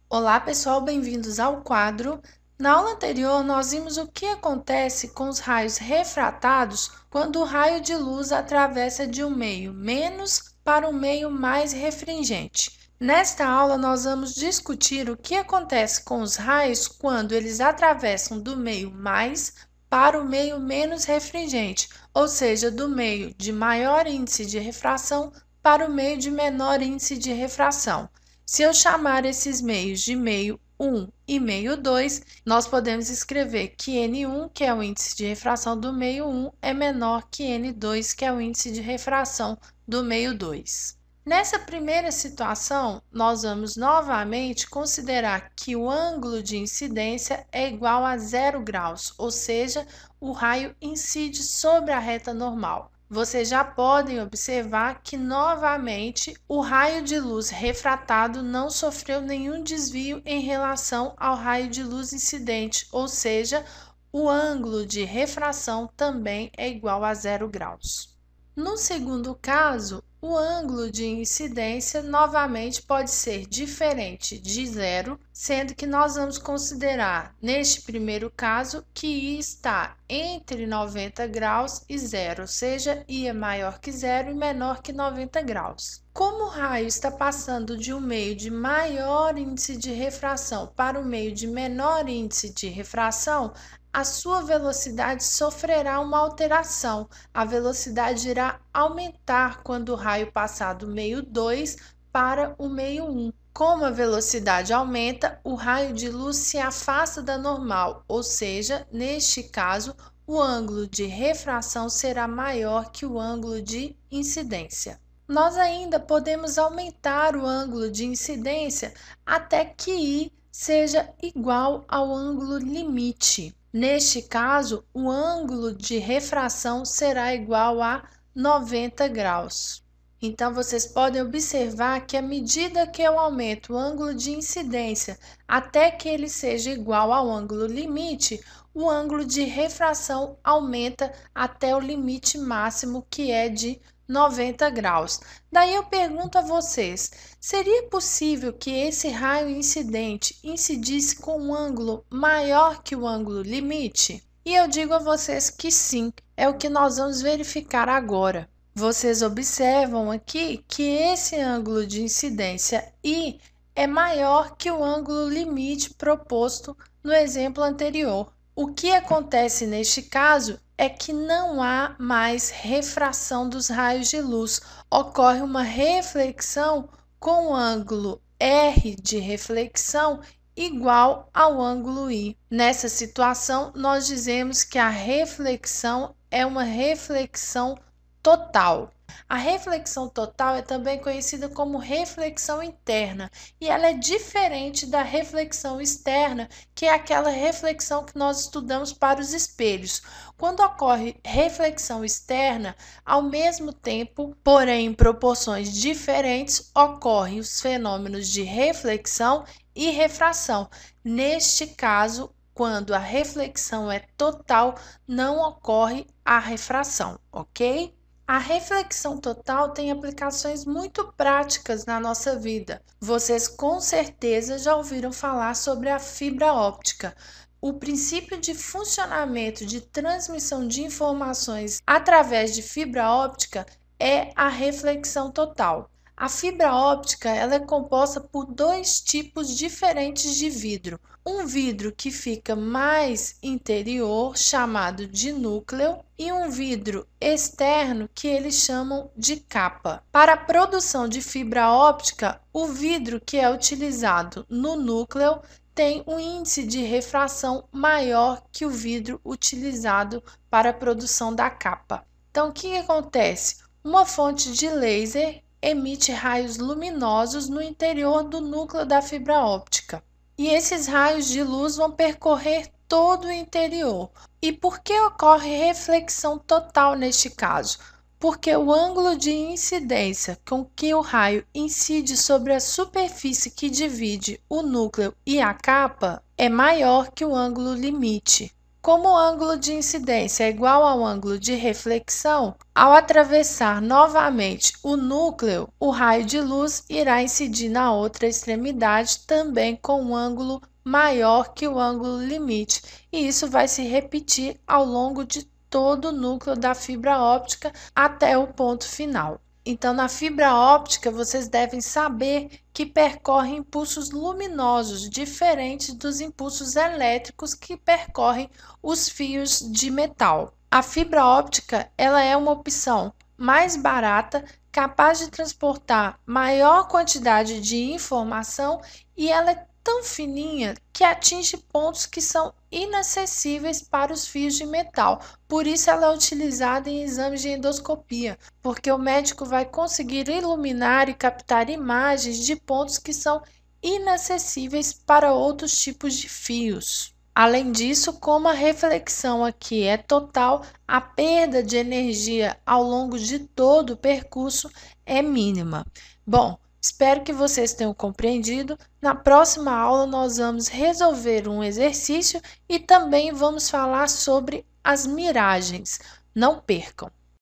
Olá pessoal, bem-vindos ao quadro. Na aula anterior, nós vimos o que acontece com os raios refratados quando o raio de luz atravessa de um meio menos para um meio mais refringente. Nesta aula, nós vamos discutir o que acontece com os raios quando eles atravessam do meio mais para o meio menos refringente, ou seja, do meio de maior índice de refração para o meio de menor índice de refração. Se eu chamar esses meios de meio 1 e meio 2, nós podemos escrever que N1, que é o índice de refração do meio 1, é menor que N2, que é o índice de refração do meio 2. Nessa primeira situação, nós vamos novamente considerar que o ângulo de incidência é igual a 0 graus, ou seja, o raio incide sobre a reta normal. Vocês já podem observar que, novamente, o raio de luz refratado não sofreu nenhum desvio em relação ao raio de luz incidente, ou seja, o ângulo de refração também é igual a 0 graus. No segundo caso, o ângulo de incidência novamente pode ser diferente de zero, sendo que nós vamos considerar, neste primeiro caso, que I está entre 90 graus e zero, ou seja, I é maior que zero e menor que 90 graus. Como o raio está passando de um meio de maior índice de refração para um meio de menor índice de refração, a sua velocidade sofrerá uma alteração. A velocidade irá aumentar quando o raio passar do meio 2 para o meio 1. Como a velocidade aumenta, o raio de luz se afasta da normal, ou seja, neste caso, o ângulo de refração será maior que o ângulo de incidência. Nós ainda podemos aumentar o ângulo de incidência até que I seja igual ao ângulo limite. Neste caso, o ângulo de refração será igual a 90 graus. Então, vocês podem observar que à medida que eu aumento o ângulo de incidência até que ele seja igual ao ângulo limite, o ângulo de refração aumenta até o limite máximo, que é de 90 graus. Daí eu pergunto a vocês, seria possível que esse raio incidente incidisse com um ângulo maior que o ângulo limite? E eu digo a vocês que sim, é o que nós vamos verificar agora. Vocês observam aqui que esse ângulo de incidência I é maior que o ângulo limite proposto no exemplo anterior. O que acontece neste caso é que não há mais refração dos raios de luz, ocorre uma reflexão com o ângulo R de reflexão igual ao ângulo I. Nessa situação, nós dizemos que a reflexão é uma reflexão total. A reflexão total é também conhecida como reflexão interna e ela é diferente da reflexão externa, que é aquela reflexão que nós estudamos para os espelhos. Quando ocorre reflexão externa, ao mesmo tempo, porém em proporções diferentes, ocorrem os fenômenos de reflexão e refração. Neste caso, quando a reflexão é total, não ocorre a refração, ok? A reflexão total tem aplicações muito práticas na nossa vida. Vocês com certeza já ouviram falar sobre a fibra óptica. O princípio de funcionamento de transmissão de informações através de fibra óptica é a reflexão total. A fibra óptica ela é composta por dois tipos diferentes de vidro. Um vidro que fica mais interior, chamado de núcleo, e um vidro externo que eles chamam de capa. Para a produção de fibra óptica, o vidro que é utilizado no núcleo tem um índice de refração maior que o vidro utilizado para a produção da capa. Então, o que acontece? Uma fonte de laser emite raios luminosos no interior do núcleo da fibra óptica. E esses raios de luz vão percorrer todo o interior. E por que ocorre reflexão total neste caso? Porque o ângulo de incidência com que o raio incide sobre a superfície que divide o núcleo e a capa é maior que o ângulo limite. Como o ângulo de incidência é igual ao ângulo de reflexão, ao atravessar novamente o núcleo, o raio de luz irá incidir na outra extremidade também com um ângulo maior que o ângulo limite, e isso vai se repetir ao longo de todo o núcleo da fibra óptica até o ponto final. Então, na fibra óptica, vocês devem saber que percorre impulsos luminosos, diferentes dos impulsos elétricos que percorrem os fios de metal. A fibra óptica, ela é uma opção mais barata, capaz de transportar maior quantidade de informação, e ela é tão fininha que atinge pontos que são inacessíveis para os fios de metal. Por isso ela é utilizada em exames de endoscopia, porque o médico vai conseguir iluminar e captar imagens de pontos que são inacessíveis para outros tipos de fios. Além disso, como a reflexão aqui é total, a perda de energia ao longo de todo o percurso é mínima. Bom, espero que vocês tenham compreendido. Na próxima aula, nós vamos resolver um exercício e também vamos falar sobre as miragens. Não percam!